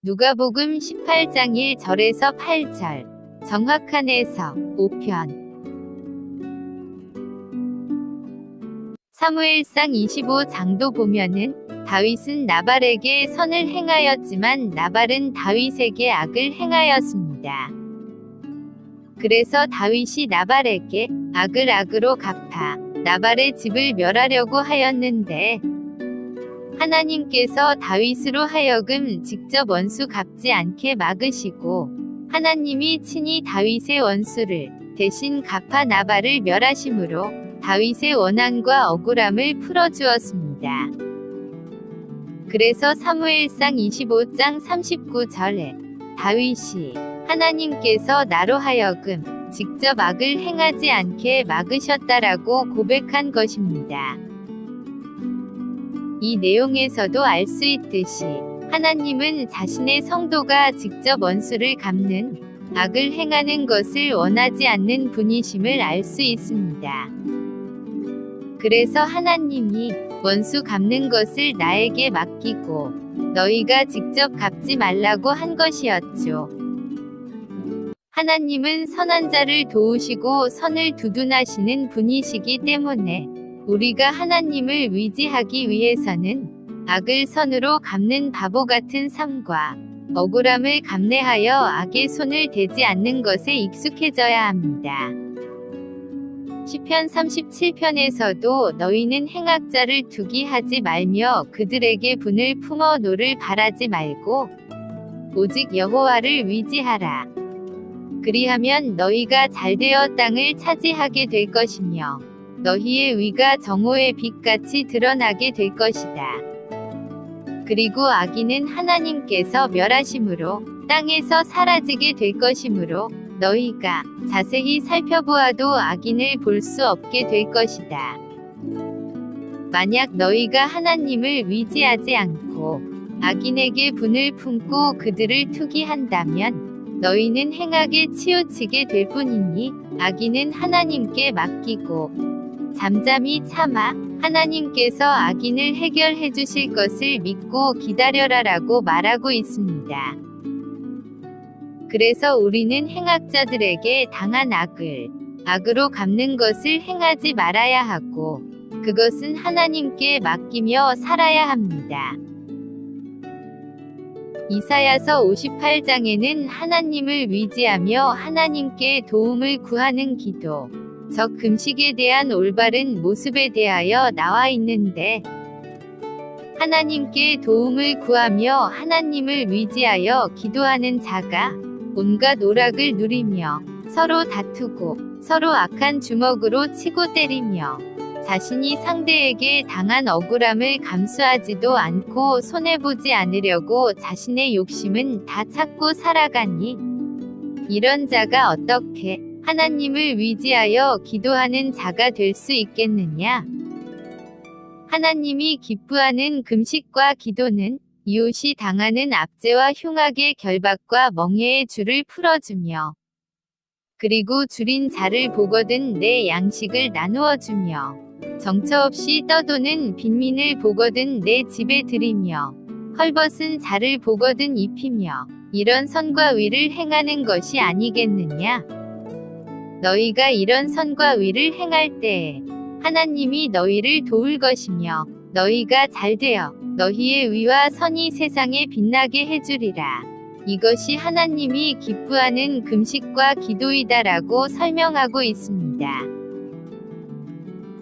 누가복음 18장 1절에서 8절, 정확한 해석, 5편. 사무엘상 25장도 보면은 다윗은 나발에게 선을 행하였지만 나발은 다윗에게 악을 행하였습니다. 그래서 다윗이 나발에게 악을 악으로 갚아 나발의 집을 멸하려고 하였는데 하나님께서 다윗으로 하여금 직접 원수 갚지 않게 막으시고 하나님이 친히 다윗의 원수를 대신 갚아 나발을 멸하심으로 다윗의 원한과 억울함을 풀어주었습니다. 그래서 사무엘상 25장 39절에 다윗이 하나님께서 나로 하여금 직접 악을 행하지 않게 막으셨다라고 고백한 것입니다. 이 내용에서도 알 수 있듯이 하나님은 자신의 성도가 직접 원수를 갚는 악을 행하는 것을 원하지 않는 분이심을 알 수 있습니다. 그래서 하나님이 원수 갚는 것을 나에게 맡기고 너희가 직접 갚지 말라고 한 것이었죠. 하나님은 선한 자를 도우시고 선을 두둔하시는 분이시기 때문에 우리가 하나님을 의지하기 위해서는 악을 선으로 갚는 바보 같은 삶과 억울함을 감내하여 악의 손을 대지 않는 것에 익숙해져야 합니다. 시편 37편에서도 너희는 행악자를 투기하지 말며 그들에게 분을 품어 노를 바라지 말고 오직 여호와를 의지하라. 그리하면 너희가 잘되어 땅을 차지하게 될 것이며 너희의 의가 정오의 빛같이 드러나게 될 것이다. 그리고 악인은 하나님께서 멸하심으로 땅에서 사라지게 될 것이므로 너희가 자세히 살펴보아도 악인을 볼 수 없게 될 것이다. 만약 너희가 하나님을 의지하지 않고 악인에게 분을 품고 그들을 투기한다면 너희는 행악에 치우치게 될 뿐이니 악인은 하나님께 맡기고 잠잠히 참아 하나님께서 악인을 해결해 주실 것을 믿고 기다려라라고 말하고 있습니다. 그래서 우리는 행악자들에게 당한 악을 악으로 갚는 것을 행하지 말아야 하고 그것은 하나님께 맡기며 살아야 합니다. 이사야서 58장에는 하나님을 의지하며 하나님께 도움을 구하는 기도, 즉 금식에 대한 올바른 모습에 대하여 나와 있는데 하나님께 도움을 구하며 하나님을 의지하여 기도하는 자가 온갖 오락을 누리며 서로 다투고 서로 악한 주먹으로 치고 때리며 자신이 상대에게 당한 억울함을 감수하지도 않고 손해보지 않으려고 자신의 욕심은 다 참고 살아가니 이런 자가 어떻게 하나님을 의지하여 기도하는 자가 될 수 있겠느냐? 하나님이 기뻐하는 금식과 기도는 이웃이 당하는 압제와 흉악의 결박과 멍해의 줄을 풀어주며 그리고 줄인 자를 보거든 내 양식을 나누어주며 정처 없이 떠도는 빈민을 보거든 내 집에 들이며 헐벗은 자를 보거든 입히며 이런 선과 의를 행하는 것이 아니겠느냐? 너희가 이런 선과 의를 행할 때에 하나님이 너희를 도울 것이며 너희가 잘되어 너희의 의와 선이 세상에 빛나게 해주리라. 이것이 하나님이 기뻐하는 금식과 기도이다라고 설명하고 있습니다.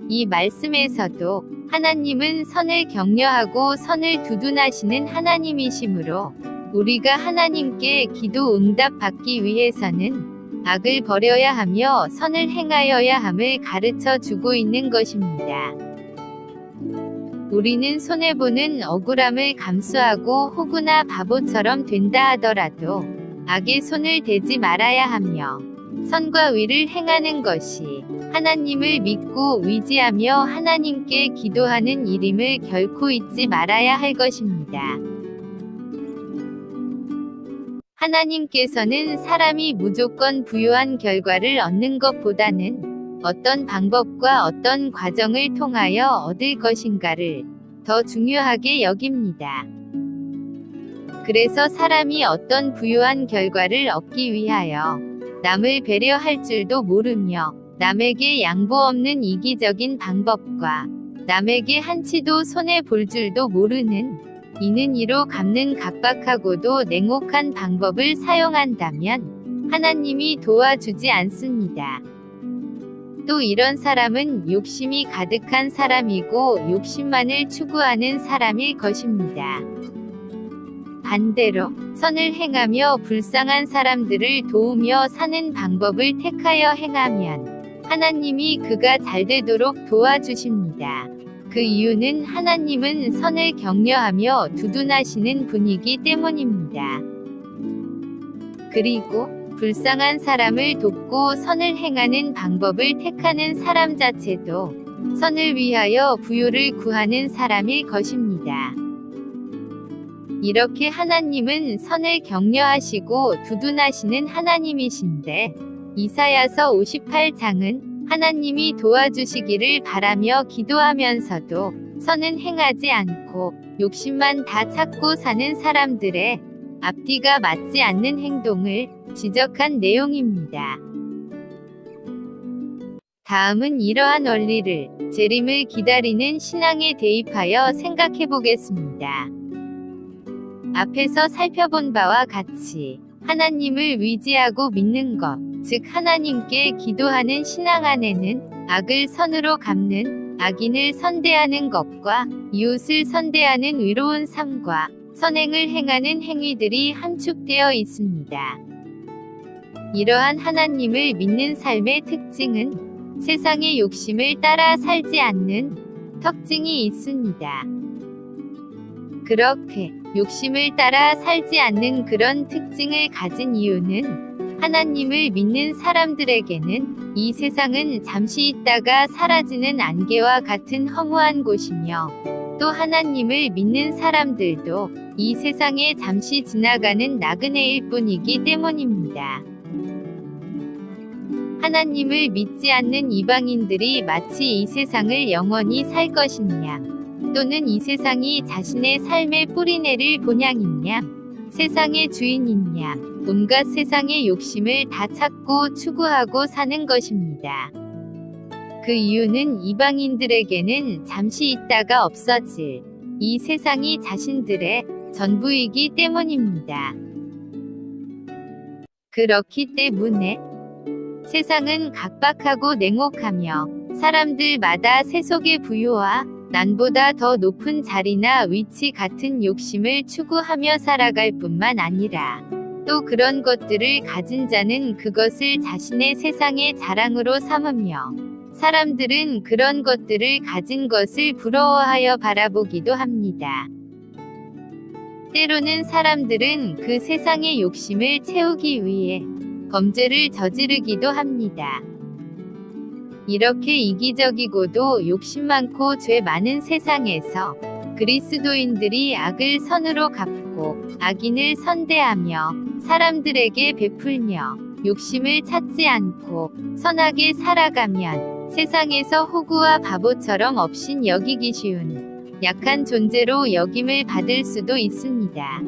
이 말씀에서도 하나님은 선을 격려하고 선을 두둔하시는 하나님이시므로 우리가 하나님께 기도 응답 받기 위해서는 악을 버려야 하며 선을 행하여야 함을 가르쳐 주고 있는 것입니다. 우리는 손해보는 억울함을 감수하고 혹으나 바보처럼 된다 하더라도 악의 손을 대지 말아야 하며 선과 의를 행하는 것이 하나님을 믿고 의지하며 하나님께 기도하는 일임을 결코 잊지 말아야 할 것입니다. 하나님께서는 사람이 무조건 부요한 결과를 얻는 것보다는 어떤 방법과 어떤 과정을 통하여 얻을 것인가를 더 중요하게 여깁니다. 그래서 사람이 어떤 부유한 결과를 얻기 위하여 남을 배려할 줄도 모르며 남에게 양보 없는 이기적인 방법과 남에게 한치도 손해 볼 줄도 모르는 이는 이로 갚는 각박하고도 냉혹한 방법을 사용한다면 하나님이 도와주지 않습니다. 또 이런 사람은 욕심이 가득한 사람이고 욕심만을 추구하는 사람일 것입니다. 반대로 선을 행하며 불쌍한 사람들을 도우며 사는 방법을 택하여 행하면 하나님이 그가 잘되도록 도와주십니다. 그 이유는 하나님은 선을 격려하며 두둔하시는 분이기 때문입니다. 그리고 불쌍한 사람을 돕고 선을 행하는 방법을 택하는 사람 자체도 선을 위하여 부요를 구하는 사람일 것입니다. 이렇게 하나님은 선을 격려하시고 두둔하시는 하나님이신데 이사야서 58장은 하나님이 도와주시기를 바라며 기도하면서도 선은 행하지 않고 욕심만 다 찾고 사는 사람들의 앞뒤가 맞지 않는 행동을 지적한 내용입니다. 다음은 이러한 원리를 재림을 기다리는 신앙에 대입하여 생각해 보겠습니다. 앞에서 살펴본 바와 같이 하나님을 의지하고 믿는 것, 즉 하나님께 기도하는 신앙 안에는 악을 선으로 갚는, 악인을 선대하는 것과 이웃을 선대하는 의로운 삶과 선행을 행하는 행위들이 함축되어 있습니다. 이러한 하나님을 믿는 삶의 특징은 세상의 욕심을 따라 살지 않는 특징이 있습니다. 그렇게 욕심을 따라 살지 않는 그런 특징을 가진 이유는 하나님을 믿는 사람들에게는 이 세상은 잠시 있다가 사라지는 안개와 같은 허무한 곳이며 또 하나님을 믿는 사람들도 이 세상에 잠시 지나가는 나그네일 뿐이기 때문입니다. 하나님을 믿지 않는 이방인들이 마치 이 세상을 영원히 살 것이냐 또는 이 세상이 자신의 삶의 뿌리내릴 본향이냐 세상의 주인이냐 온갖 세상의 욕심을 다 찾고 추구하고 사는 것입니다. 그 이유는 이방인들에게는 잠시 있다가 없어질 이 세상이 자신들의 전부이기 때문입니다. 그렇기 때문에 세상은 각박하고 냉혹하며 사람들마다 세속의 부요와 난보다 더 높은 자리나 위치 같은 욕심을 추구하며 살아갈 뿐만 아니라 또 그런 것들을 가진 자는 그것을 자신의 세상의 자랑으로 삼으며 사람들은 그런 것들을 가진 것을 부러워하여 바라보기도 합니다. 때로는 사람들은 그 세상의 욕심을 채우기 위해 범죄를 저지르기도 합니다. 이렇게 이기적이고도 욕심 많고 죄 많은 세상에서 그리스도인들이 악을 선으로 갚고 악인을 선대하며 사람들에게 베풀며 욕심을 찾지 않고 선하게 살아가면 세상에서 호구와 바보처럼 업신 여기기 쉬운 약한 존재로 여김을 받을 수도 있습니다.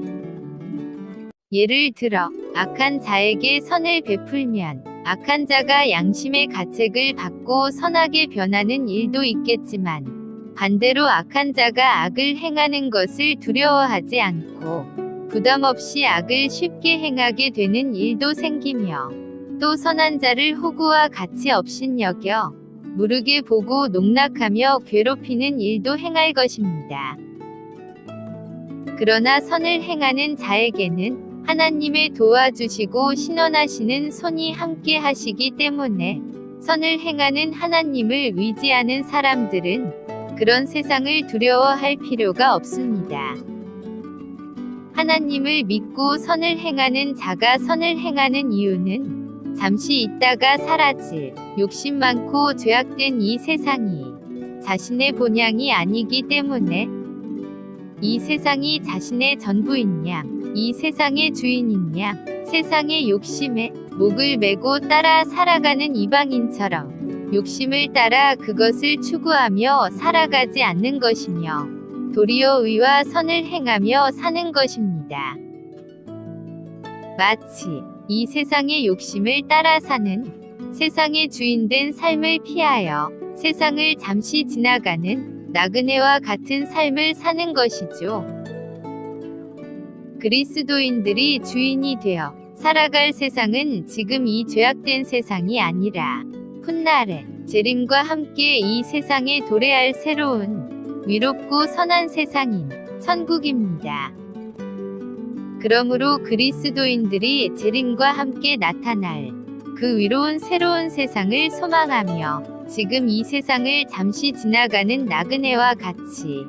예를 들어 악한 자에게 선을 베풀면 악한 자가 양심의 가책을 받고 선하게 변하는 일도 있겠지만 반대로 악한 자가 악을 행하는 것을 두려워하지 않고 부담 없이 악을 쉽게 행하게 되는 일도 생기며 또 선한 자를 호구와 가치 없인 여겨 무르게 보고 농락하며 괴롭히는 일도 행할 것입니다. 그러나 선을 행하는 자에게는 하나님의 도와주시고 신원하시는 손이 함께 하시기 때문에 선을 행하는 하나님을 의지하는 사람들은 그런 세상을 두려워할 필요가 없습니다. 하나님을 믿고 선을 행하는 자가 선을 행하는 이유는 잠시 있다가 사라질 욕심 많고 죄악된 이 세상이 자신의 본향이 아니기 때문에 이 세상이 자신의 전부이냐 이 세상의 주인이냐 세상의 욕심에 목을 메고 따라 살아가는 이방인처럼 욕심을 따라 그것을 추구하며 살아가지 않는 것이며 도리어 의와 선을 행하며 사는 것입니다. 마치 이 세상의 욕심을 따라 사는, 세상의 주인된 삶을 피하여 세상을 잠시 지나가는 나그네와 같은 삶을 사는 것이죠. 그리스도인들이 주인이 되어 살아갈 세상은 지금 이 죄악된 세상이 아니라 훗날에 재림과 함께 이 세상에 도래할 새로운 위롭고 선한 세상인 천국입니다. 그러므로 그리스도인들이 재림과 함께 나타날 그 위로운 새로운 세상을 소망하며 지금 이 세상을 잠시 지나가는 나그네와 같이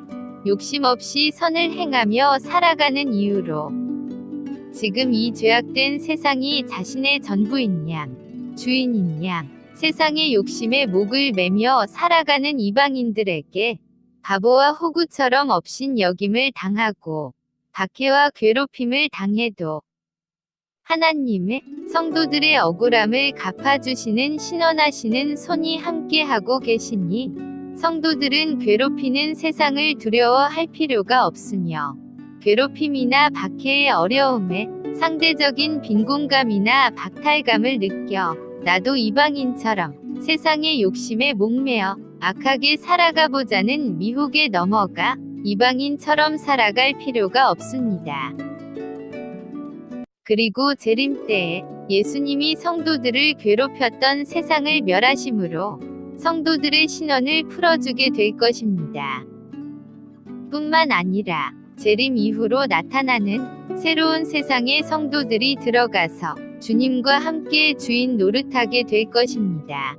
욕심 없이 선을 행하며 살아가는 이유로 지금 이 죄악된 세상이 자신의 전부인 양, 주인인 양, 세상의 욕심에 목을 매며 살아가는 이방인들에게 바보와 호구처럼 업신 여김을 당하고 박해와 괴롭힘을 당해도 하나님의 성도들의 억울함을 갚아주시는 신원하시는 손이 함께하고 계시니 성도들은 괴롭히는 세상을 두려워할 필요가 없으며 괴롭힘이나 박해의 어려움에 상대적인 빈곤감이나 박탈감을 느껴 나도 이방인처럼 세상의 욕심에 목매어 악하게 살아가 보자는 미혹에 넘어가 이방인처럼 살아갈 필요가 없습니다. 그리고 재림 때에 예수님이 성도들을 괴롭혔던 세상을 멸하심으로 성도들의 신원을 풀어주게 될 것입니다. 뿐만 아니라 재림 이후로 나타나는 새로운 세상에 성도들이 들어가서 주님과 함께 주인 노릇하게 될 것입니다.